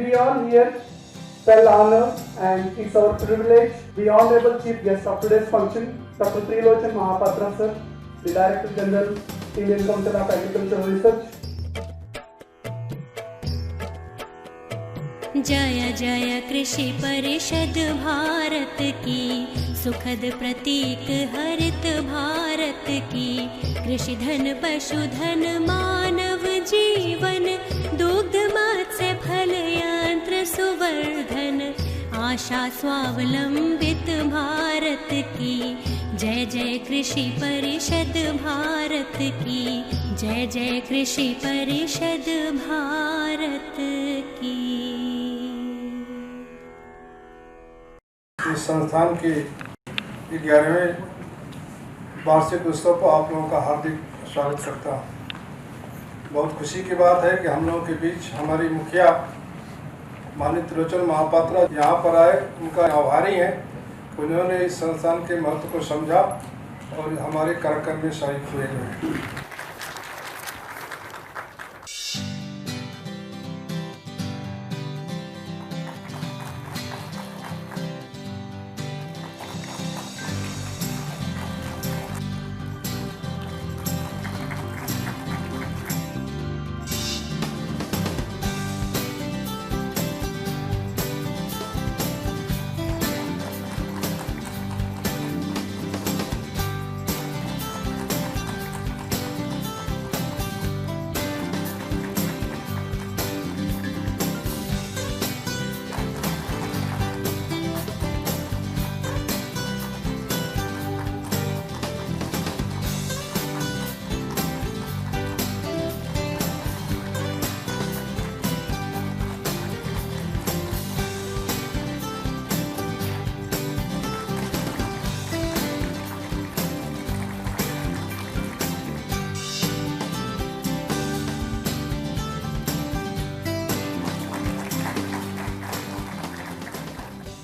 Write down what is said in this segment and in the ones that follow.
we all here felt honor, and it's our privilege, the Honorable Chief Guest of today's function, Dr. Trilochan Mahapatra sir, the Director General, Indian Council of Agricultural Research. जय जय कृषि परिषद भारत की, सुखद प्रतीक हरित भारत की। कृषि धन पशुधन मानव जीवन, दुग्ध मत्स्य फल यंत्र सुवर्धन, आशा स्वावलंबित भारत की। जय जय कृषि परिषद भारत की, जय जय कृषि परिषद भारत की। इस संस्थान के 11वें वार्षिक उत्सव को आप लोगों का हार्दिक स्वागत करता हूँ। बहुत खुशी की बात है कि हम लोगों के बीच हमारी मुखिया माननीय त्रिलोचन महापात्रा यहाँ पर आए। उनका आभारी हैं, उन्होंने इस संस्थान के महत्व को समझा और हमारे कार्यक्रम में शामिल हुए हैं।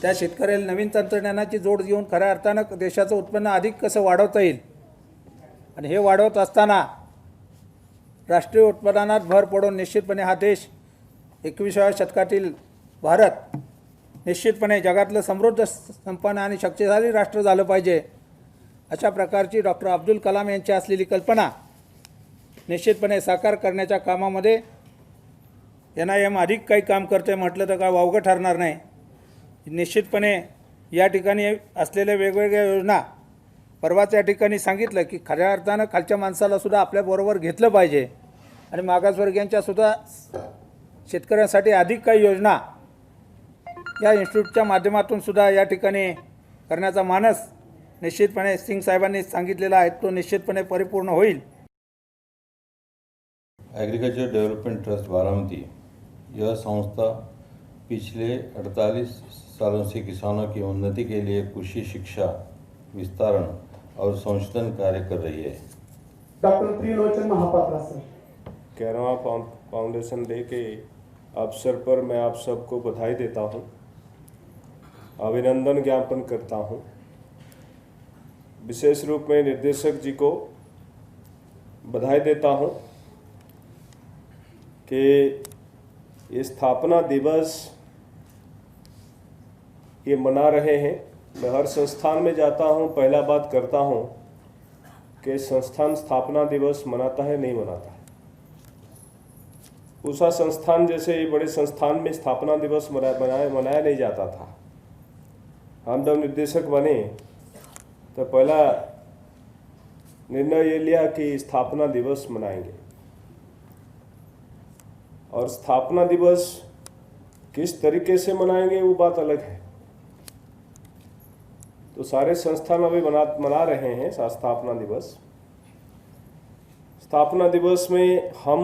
त्या शेतकऱ्याला नवीन तंत्रज्ञानाची जोड देऊन खऱ्या अर्थानं देशाचं उत्पन्न अधिक कसं वाढवता येईल आणि हे वाढवत असताना राष्ट्रीय उत्पादनात भर पडून निश्चितपणे हा देश 21व्या शतकातील भारत निश्चितपणे जगातलं समृद्ध संपन्न आणि शक्तिशाली राष्ट्र झालं पाहिजे अशा प्रकारची डॉक्टर अब्दुल कलाम यांची असलेली कल्पना निश्चितपणे साकार करण्याच्या कामामध्ये NIM अधिक काही काम करते म्हटलं तर काय वावगं ठरणार नाही। निश्चितपणे या ठिकाणी असलेल्या वेगवेगळ्या योजना परवाच या ठिकाणी सांगितलं की खऱ्या अर्थानं खालच्या माणसाला सुद्धा आपल्याबरोबर घेतलं पाहिजे आणि मागासवर्गीयांच्या सुद्धा शेतकऱ्यांसाठी अधिक काही योजना या इन्स्टिट्यूटच्या माध्यमातून सुद्धा या ठिकाणी करण्याचा मानस निश्चितपणे सिंग साहेबांनी सांगितलेला आहे तो निश्चितपणे परिपूर्ण होईल। एग्रीकल्चर डेवलपमेंट ट्रस्ट बारामती यह संस्था पिछले 48 सालों से किसानों की उन्नति के लिए कृषि शिक्षा विस्तारण और संशोधन कार्य कर रही है। Doctor Trilochan Mahapatra sir. 11वां फाउंडेशन डे के अवसर पर मैं आप सबको बधाई देता हूं, अभिनंदन ज्ञापन करता हूं। विशेष रूप में निर्देशक जी को बधाई देता हूं कि ये स्थापना दिवस ये मना रहे हैं। मैं हर संस्थान में जाता हूं, पहला बात करता हूं कि संस्थान स्थापना दिवस मनाता है नहीं मनाता है। उषा संस्थान जैसे ये बड़े संस्थान में स्थापना दिवस मनाया नहीं जाता था। हम जब निर्देशक बने तो पहला निर्णय ये लिया कि स्थापना दिवस मनाएंगे और स्थापना दिवस किस तरीके से मनाएंगे वो बात अलग है। तो सारे संस्थान अभी मना रहे हैं स्थापना दिवस। स्थापना दिवस में हम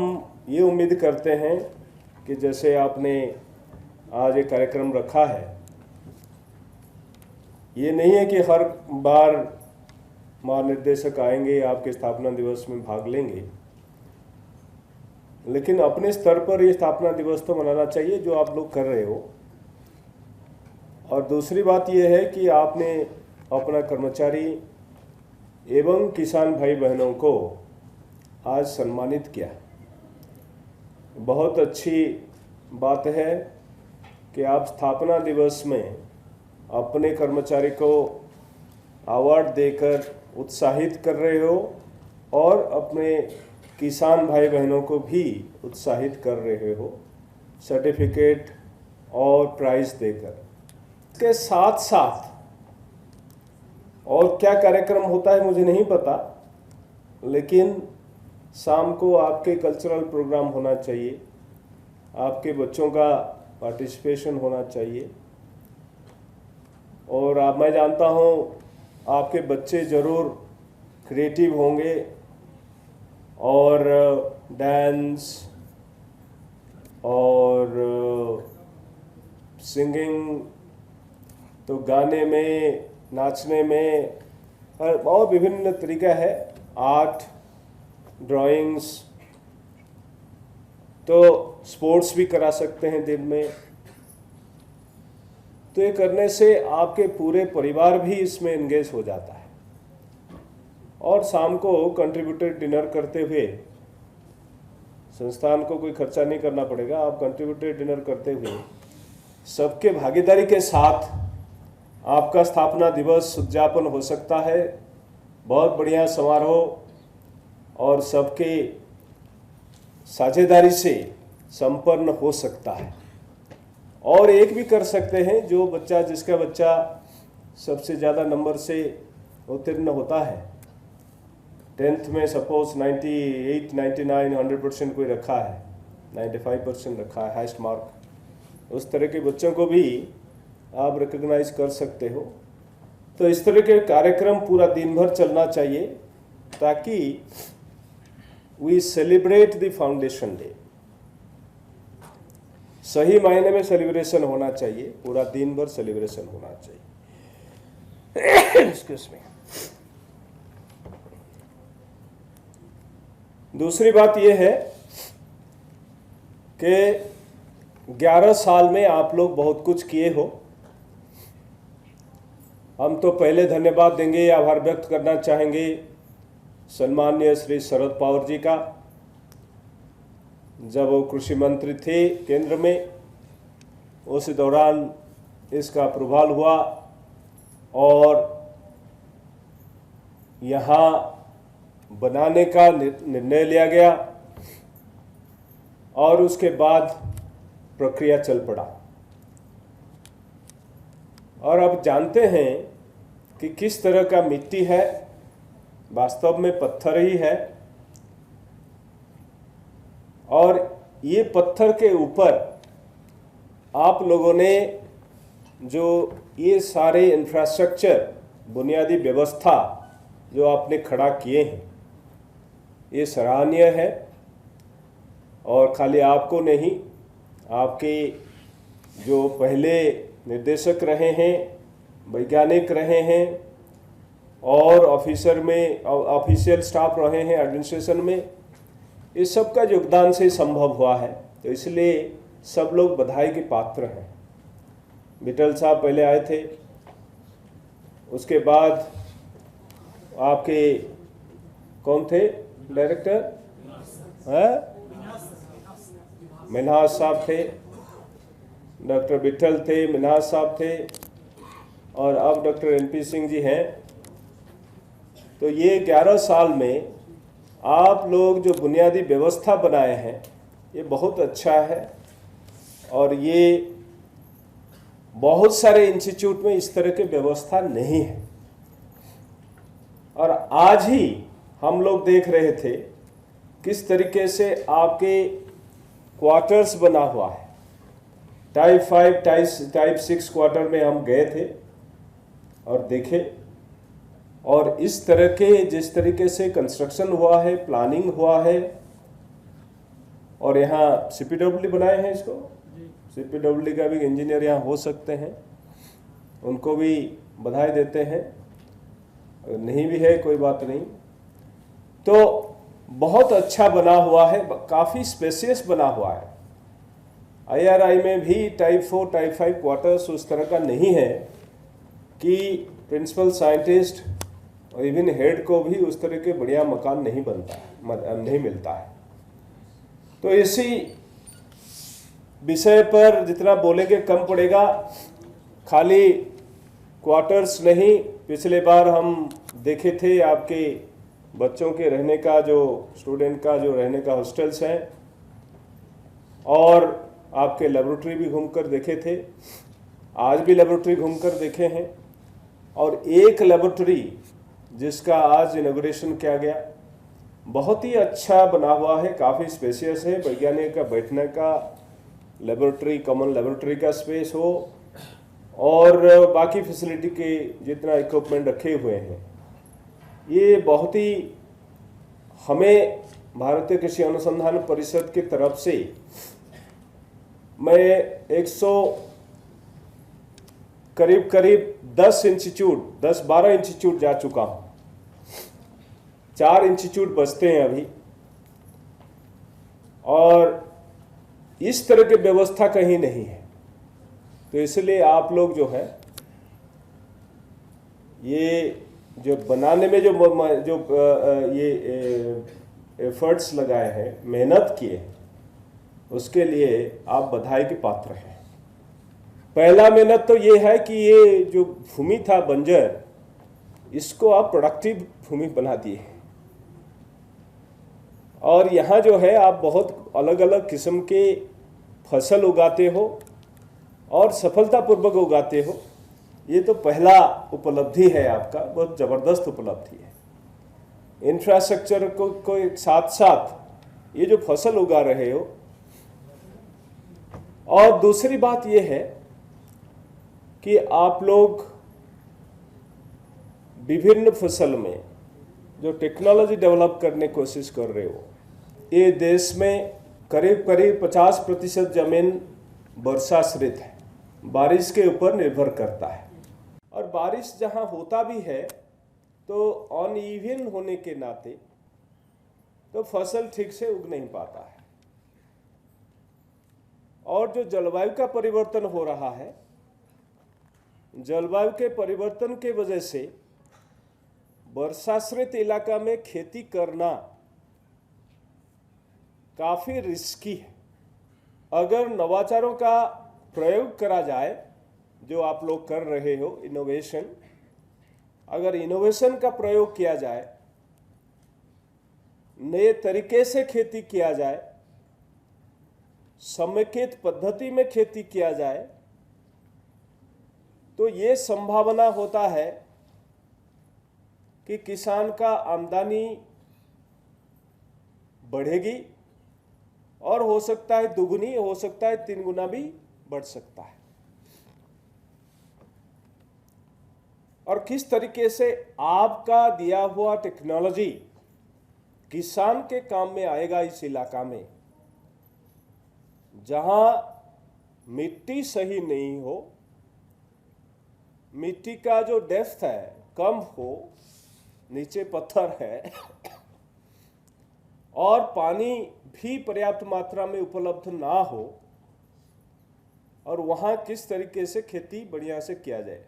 ये उम्मीद करते हैं कि जैसे आपने आज एक कार्यक्रम रखा है, ये नहीं है कि हर बार महानिर्देशक आएंगे आपके स्थापना दिवस में भाग लेंगे, लेकिन अपने स्तर पर ये स्थापना दिवस तो मनाना चाहिए जो आप लोग कर रहे हो। और दूसरी बात ये है कि आपने अपना कर्मचारी एवं किसान भाई बहनों को आज सम्मानित किया, बहुत अच्छी बात है। कि आप स्थापना दिवस में अपने कर्मचारी को अवार्ड देकर उत्साहित कर रहे हो और अपने किसान भाई बहनों को भी उत्साहित कर रहे हो सर्टिफिकेट और प्राइज देकर। इसके साथ साथ और क्या कार्यक्रम होता है मुझे नहीं पता, लेकिन शाम को आपके कल्चरल प्रोग्राम होना चाहिए, आपके बच्चों का पार्टिसिपेशन होना चाहिए। और मैं जानता हूँ आपके बच्चे ज़रूर क्रिएटिव होंगे और डांस और सिंगिंग, तो गाने में, नाचने में और विभिन्न तरीका है, आर्ट, ड्राइंग्स, तो स्पोर्ट्स भी करा सकते हैं दिन में। तो ये करने से आपके पूरे परिवार भी इसमें एंगेज हो जाता है। और शाम को कंट्रीब्यूटेड डिनर करते हुए, संस्थान को कोई खर्चा नहीं करना पड़ेगा, आप कंट्रीब्यूटेड डिनर करते हुए सबके भागीदारी के साथ आपका स्थापना दिवस उद्यापन हो सकता है। बहुत बढ़िया समारोह और सबके साझेदारी से संपन्न हो सकता है। और एक भी कर सकते हैं, जो बच्चा, जिसका बच्चा सबसे ज़्यादा नंबर से उत्तीर्ण होता है, 10th में सपोज 98, 99, 100% कोई रखा है, 95% रखा है हाईएस्ट मार्क, उस तरह के बच्चों को भी आप रिकॉग्नाइज कर सकते हो। तो इस तरह के कार्यक्रम पूरा दिन भर चलना चाहिए ताकि we celebrate the foundation day. सही मायने में सेलिब्रेशन होना चाहिए, पूरा दिन भर सेलिब्रेशन होना चाहिए। Excuse me. दूसरी बात यह है कि 11 साल में आप लोग बहुत कुछ किए हो। हम तो पहले धन्यवाद देंगे, आभार व्यक्त करना चाहेंगे सम्माननीय श्री शरद पवार जी का। जब वो कृषि मंत्री थे केंद्र में, उस दौरान इसका अप्रूवल हुआ और यहाँ बनाने का निर्णय लिया गया और उसके बाद प्रक्रिया चल पड़ा। और अब जानते हैं कि किस तरह का मिट्टी है, वास्तव में पत्थर ही है। और ये पत्थर के ऊपर आप लोगों ने जो ये सारे इंफ्रास्ट्रक्चर, बुनियादी व्यवस्था जो आपने खड़ा किए हैं, ये सराहनीय है। और खाली आपको नहीं, आपके जो पहले निर्देशक रहे हैं, वैज्ञानिक रहे हैं और ऑफिसर में ऑफिशियल स्टाफ रहे हैं एडमिनिस्ट्रेशन में, इस सब का योगदान से संभव हुआ है। तो इसलिए सब लोग बधाई के पात्र हैं। विठल साहब पहले आए थे, उसके बाद आपके कौन थे डायरेक्टर, मिन्हाज साहब थे, डॉक्टर विठल थे, मिन्हाज साहब थे और अब डॉक्टर एनपी सिंह जी हैं। तो ये 11 साल में आप लोग जो बुनियादी व्यवस्था बनाए हैं, ये बहुत अच्छा है। और ये बहुत सारे इंस्टीट्यूट में इस तरह की व्यवस्था नहीं है। और आज ही हम लोग देख रहे थे किस तरीके से आपके क्वार्टर्स बना हुआ है। टाइप 5, टाइप 6 क्वार्टर में हम गए थे और देखे, और इस तरह के जिस तरीके से कंस्ट्रक्शन हुआ है, प्लानिंग हुआ है। और यहाँ सीपीडब्ल्यू बनाए हैं इसको, सीपीडब्ल्यू का भी इंजीनियर यहाँ हो सकते हैं, उनको भी बधाई देते हैं। नहीं भी है कोई बात नहीं। तो बहुत अच्छा बना हुआ है, काफ़ी स्पेसियस बना हुआ है। IRI में भी टाइप 4, टाइप 5 क्वार्टर्स उस तरह का नहीं है कि प्रिंसिपल साइंटिस्ट और इवन हेड को भी उस तरह के बढ़िया मकान नहीं बनता है, नहीं मिलता है। तो इसी विषय पर जितना बोलेंगे कम पड़ेगा। खाली क्वार्टर्स नहीं, पिछले बार हम देखे थे आपके बच्चों के रहने का, जो स्टूडेंट का जो रहने का हॉस्टल्स हैं, और आपके लेबोरेटरी भी घूमकर देखे थे। आज भी लेबोरेटरी घूमकर देखे हैं, और एक लेबोरेटरी जिसका आज इनॉग्रेशन किया गया, बहुत ही अच्छा बना हुआ है, काफ़ी स्पेशियस है, वैज्ञानिक का बैठने का लेबोरेटरी, कॉमन लेबोरेटरी का स्पेस हो, और बाकी फैसिलिटी के जितना इक्विपमेंट रखे हुए हैं, ये बहुत ही हमें भारतीय कृषि अनुसंधान परिषद की तरफ से मैं 100 करीब 10 इंस्टीट्यूट, 10-12 इंस्टीट्यूट जा चुका हूँ। 4 इंस्टीट्यूट बचते हैं अभी, और इस तरह की व्यवस्था कहीं नहीं है। तो इसलिए आप लोग जो है ये जो बनाने में जो ये एफर्ट्स लगाए हैं, मेहनत किए हैं, उसके लिए आप बधाई के पात्र हैं। पहला मेहनत तो ये है कि ये जो भूमि था बंजर, इसको आप प्रोडक्टिव भूमि बना दिए, और यहाँ जो है आप बहुत अलग अलग किस्म के फसल उगाते हो और सफलतापूर्वक उगाते हो। ये तो पहला उपलब्धि है आपका, बहुत ज़बरदस्त उपलब्धि है। इंफ्रास्ट्रक्चर को साथ साथ ये जो फसल उगा रहे हो, और दूसरी बात ये है कि आप लोग विभिन्न फसल में जो टेक्नोलॉजी डेवलप करने की कोशिश कर रहे हो, ये देश में करीब 50% ज़मीन वर्षाश्रित है, बारिश के ऊपर निर्भर करता है, और बारिश जहाँ होता भी है तो अनइवन होने के नाते तो फसल ठीक से उग नहीं पाता है। और जो जलवायु का परिवर्तन हो रहा है, जलवायु के परिवर्तन के वजह से वर्षाश्रित इलाका में खेती करना काफ़ी रिस्की है। अगर नवाचारों का प्रयोग करा जाए, जो आप लोग कर रहे हो इनोवेशन, अगर इनोवेशन का प्रयोग किया जाए, नए तरीके से खेती किया जाए, समेकित पद्धति में खेती किया जाए, तो ये संभावना होता है कि किसान का आमदनी बढ़ेगी, और हो सकता है दुगुनी, हो सकता है 3 गुना भी बढ़ सकता है। और किस तरीके से आपका दिया हुआ टेक्नोलॉजी किसान के काम में आएगा इस इलाका में, जहां मिट्टी सही नहीं हो, मिट्टी का जो डेप्थ है कम हो, नीचे पत्थर है, और पानी भी पर्याप्त मात्रा में उपलब्ध ना हो, और वहाँ किस तरीके से खेती बढ़िया से किया जाए।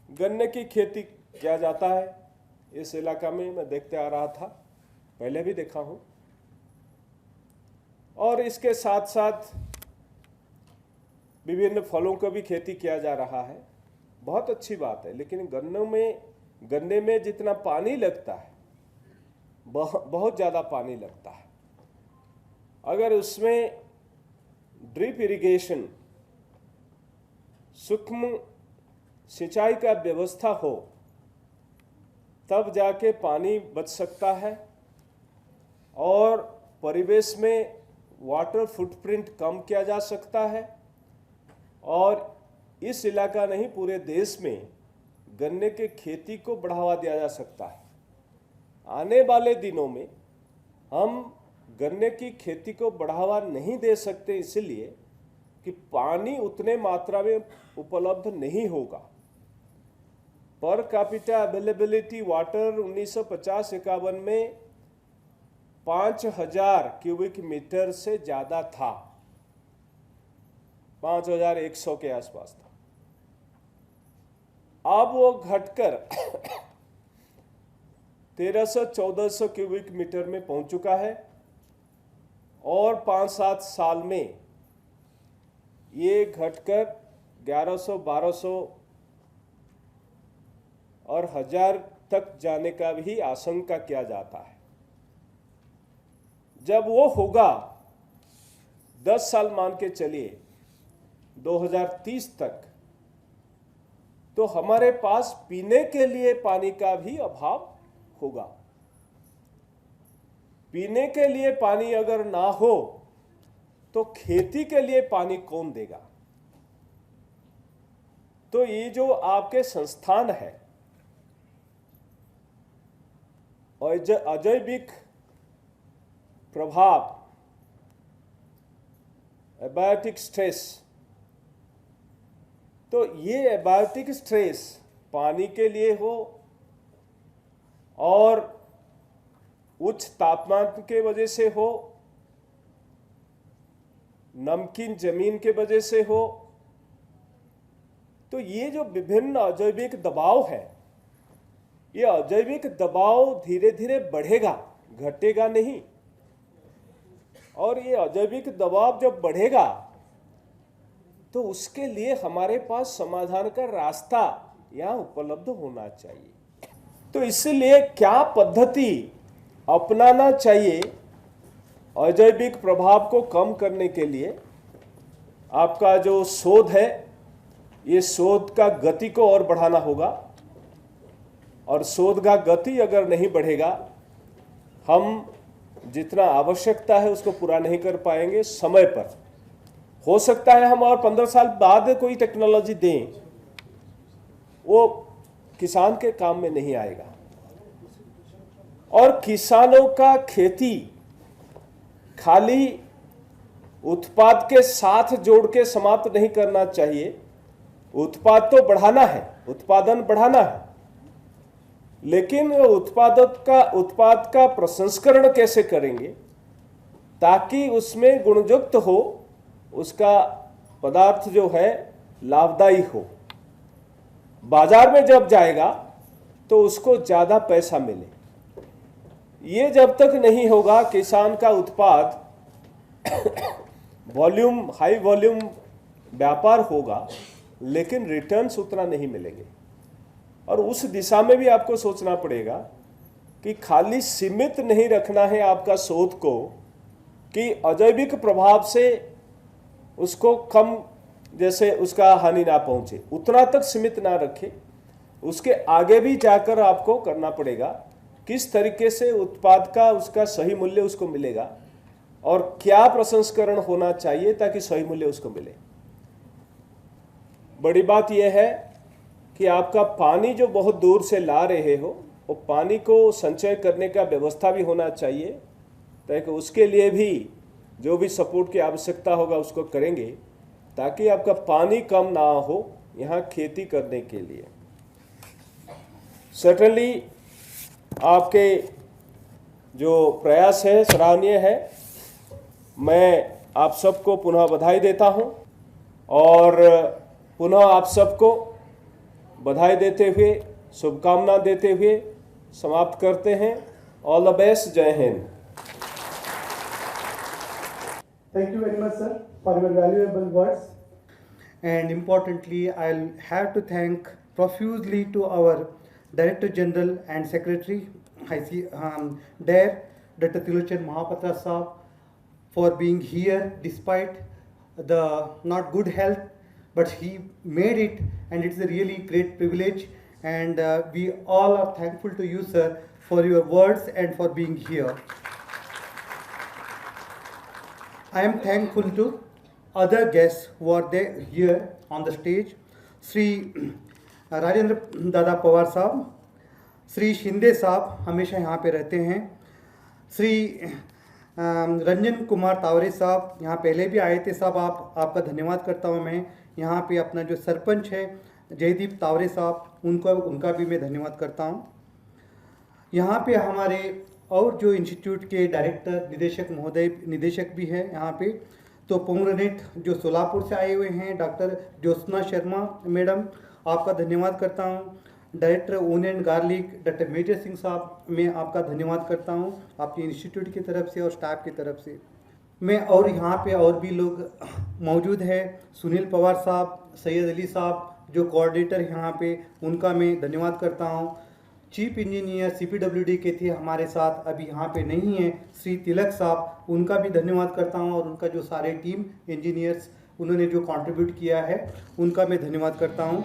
गन्ने की खेती किया जाता है इस इलाका में, मैं देखते आ रहा था, पहले भी देखा हूँ, और इसके साथ साथ विभिन्न फलों का भी खेती किया जा रहा है। बहुत अच्छी बात है, लेकिन गन्ने में जितना पानी लगता है, बहुत ज़्यादा पानी लगता है। अगर उसमें ड्रिप इरिगेशन, सूक्ष्म सिंचाई का व्यवस्था हो, तब जाके पानी बच सकता है, और परिवेश में वाटर फुटप्रिंट कम किया जा सकता है, और इस इलाका नहीं पूरे देश में गन्ने के खेती को बढ़ावा दिया जा सकता है। आने वाले दिनों में हम गन्ने की खेती को बढ़ावा नहीं दे सकते, इसलिए कि पानी उतने मात्रा में उपलब्ध नहीं होगा। पर कैपिटा अवेलेबिलिटी वाटर 1950-51 में 5000 क्यूबिक मीटर से ज़्यादा था, 5100 के आसपास था। अब वो घटकर 1300-1400 क्यूबिक मीटर में पहुंच चुका है, और 5-7 साल में ये घटकर 1100, 1200 और 1000 तक जाने का भी आशंका किया जाता है। जब वो होगा 10 साल मान के चलिए 2030 तक, तो हमारे पास पीने के लिए पानी का भी अभाव होगा। पीने के लिए पानी अगर ना हो तो खेती के लिए पानी कौन देगा? तो ये जो आपके संस्थान है अजैविक प्रभाव, एबायोटिक स्ट्रेस, तो ये एबायोटिक स्ट्रेस पानी के लिए हो और उच्च तापमान के वजह से हो, नमकीन जमीन के वजह से हो, तो ये जो विभिन्न अजैविक दबाव है, ये अजैविक दबाव धीरे धीरे बढ़ेगा, घटेगा नहीं। और ये अजैविक दबाव जब बढ़ेगा तो उसके लिए हमारे पास समाधान का रास्ता यहाँ उपलब्ध होना चाहिए। तो इसलिए क्या पद्धति अपनाना चाहिए अजैविक प्रभाव को कम करने के लिए? आपका जो शोध है, ये शोध का गति को और बढ़ाना होगा, और शोध का गति अगर नहीं बढ़ेगा, हम जितना आवश्यकता है उसको पूरा नहीं कर पाएंगे समय पर। हो सकता है हम और 15 साल बाद कोई टेक्नोलॉजी दें, वो किसान के काम में नहीं आएगा। और किसानों का खेती खाली उत्पाद के साथ जोड़ के समाप्त नहीं करना चाहिए। उत्पाद तो बढ़ाना है, उत्पादन बढ़ाना है, लेकिन उत्पाद का प्रसंस्करण कैसे करेंगे ताकि उसमें गुणयुक्त हो, उसका पदार्थ जो है लाभदायी हो, बाजार में जब जाएगा तो उसको ज़्यादा पैसा मिले। ये जब तक नहीं होगा, किसान का उत्पाद हाई वॉल्यूम व्यापार होगा, लेकिन रिटर्न्स उतना नहीं मिलेंगे। और उस दिशा में भी आपको सोचना पड़ेगा कि खाली सीमित नहीं रखना है आपका शोध को कि अजैविक प्रभाव से उसको कम, जैसे उसका हानि ना पहुंचे, उतना तक सीमित ना रखे। उसके आगे भी जाकर आपको करना पड़ेगा किस तरीके से उत्पाद का उसका सही मूल्य उसको मिलेगा और क्या प्रसंस्करण होना चाहिए ताकि सही मूल्य उसको मिले। बड़ी बात यह है कि आपका पानी जो बहुत दूर से ला रहे हो, वो पानी को संचय करने का व्यवस्था भी होना चाहिए, ताकि उसके लिए भी जो भी सपोर्ट की आवश्यकता होगा उसको करेंगे, ताकि आपका पानी कम ना हो यहाँ खेती करने के लिए। सर्टेनली आपके जो प्रयास है सराहनीय है। मैं आप सबको पुनः बधाई देता हूँ और पुनः आप सबको बधाई देते हुए, शुभकामना देते हुए समाप्त करते हैं। All the best. जय Hind. Thank you very much, sir, for your valuable words. And importantly, I'll have to thank profusely to our Director General and Secretary, DARE, Dr. Trilochan Mahapatra Saab, for being here despite the not good health, but he made it, and it's a really great privilege. And we all are thankful to you, sir, for your words and for being here. I am thankful to other guests who are there here on the stage. Sri Rajendra Dada Pawar साहब, श्री शिंदे साहब हमेशा यहाँ पे रहते हैं, श्री रंजन कुमार तावरे साहब यहाँ पहले भी आए थे साहब, आपका धन्यवाद करता हूँ मैं। यहाँ पे अपना जो सरपंच है जयदीप तावरे साहब, उनका भी मैं धन्यवाद करता हूँ। यहाँ पे हमारे और जो इंस्टीट्यूट के डायरेक्टर निदेशक भी हैं यहाँ पे, तो पोंग्रेनेट जो सोलापुर से आए हुए हैं, डॉक्टर ज्योत्सना शर्मा मैडम, आपका धन्यवाद करता हूँ। Director own and garlic doctor major Singh साहब, मैं आपका धन्यवाद करता हूँ आपके इंस्टीट्यूट की तरफ से और स्टाफ की तरफ से। मैं और यहाँ पे और भी लोग मौजूद है, सुनील पवार साहब, सैयद अली साहब जो कोऑर्डिनेटर यहाँ पे, उनका मैं धन्यवाद करता हूँ। चीफ इंजीनियर CPWD के थे हमारे साथ, अभी यहाँ पे नहीं है, श्री तिलक साहब, उनका भी धन्यवाद करता हूँ। और उनका जो सारे टीम इंजीनियर्स उन्होंने जो कंट्रीब्यूट किया है उनका मैं धन्यवाद करता हूँ।